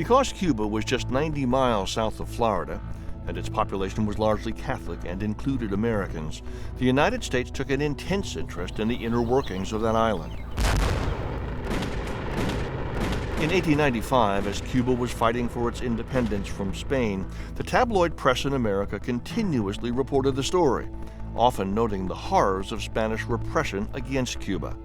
Because Cuba was just 90 miles south of Florida, and its population was largely Catholic and included Americans, the United States took an intense interest in the inner workings of that island. In 1895, as Cuba was fighting for its independence from Spain, the tabloid press in America continuously reported the story, often noting the horrors of Spanish repression against Cuba.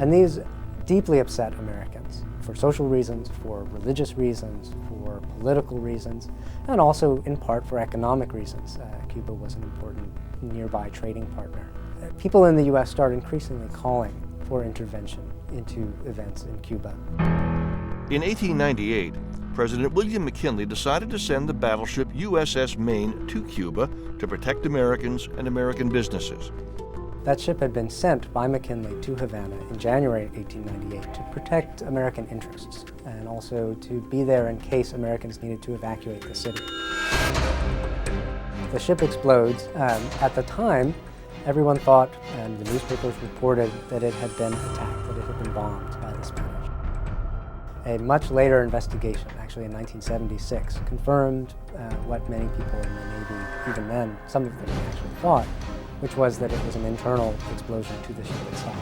And these deeply upset Americans for social reasons, for religious reasons, for political reasons, and also in part for economic reasons. Cuba was an important nearby trading partner. People in the U.S. started increasingly calling for intervention into events in Cuba. In 1898, President William McKinley decided to send the battleship USS Maine to Cuba to protect Americans and American businesses. That ship had been sent by McKinley to Havana in January 1898 to protect American interests and also to be there in case Americans needed to evacuate the city. The ship explodes. At the time, everyone thought, and the newspapers reported, that it had been attacked, that it had been bombed by the Spanish. A much later investigation, actually in 1976, confirmed what many people in the Navy, even then, some of them actually thought, which was that it was an internal explosion to the ship itself.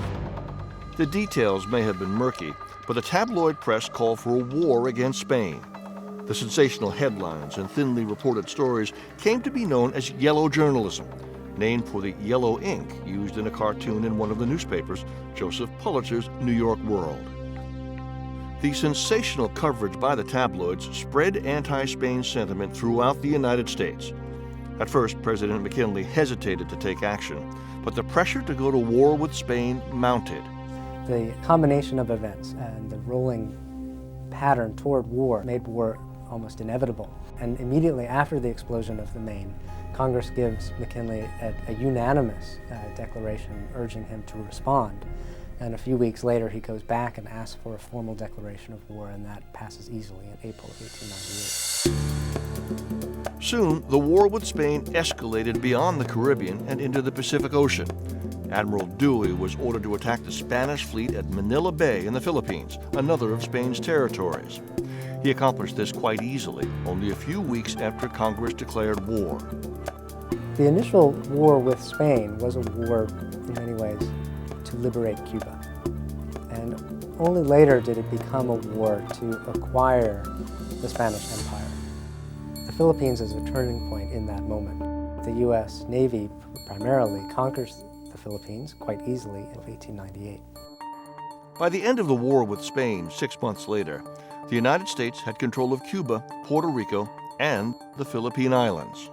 The details may have been murky, but the tabloid press called for a war against Spain. The sensational headlines and thinly reported stories came to be known as yellow journalism, named for the yellow ink used in a cartoon in one of the newspapers, Joseph Pulitzer's New York World. The sensational coverage by the tabloids spread anti-Spain sentiment throughout the United States. At first, President McKinley hesitated to take action, but the pressure to go to war with Spain mounted. The combination of events and the rolling pattern toward war made war almost inevitable. And immediately after the explosion of the Maine, Congress gives McKinley a unanimous declaration urging him to respond. And a few weeks later, he goes back and asks for a formal declaration of war, and that passes easily in April of 1898. Soon, the war with Spain escalated beyond the Caribbean and into the Pacific Ocean. Admiral Dewey was ordered to attack the Spanish fleet at Manila Bay in the Philippines, another of Spain's territories. He accomplished this quite easily, only a few weeks after Congress declared war. The initial war with Spain was a war, in many ways, to liberate Cuba. And only later did it become a war to acquire the Spanish Empire. The Philippines is a turning point in that moment. The U.S. Navy primarily conquers the Philippines quite easily in 1898. By the end of the war with Spain 6 months later, the United States had control of Cuba, Puerto Rico, and the Philippine Islands.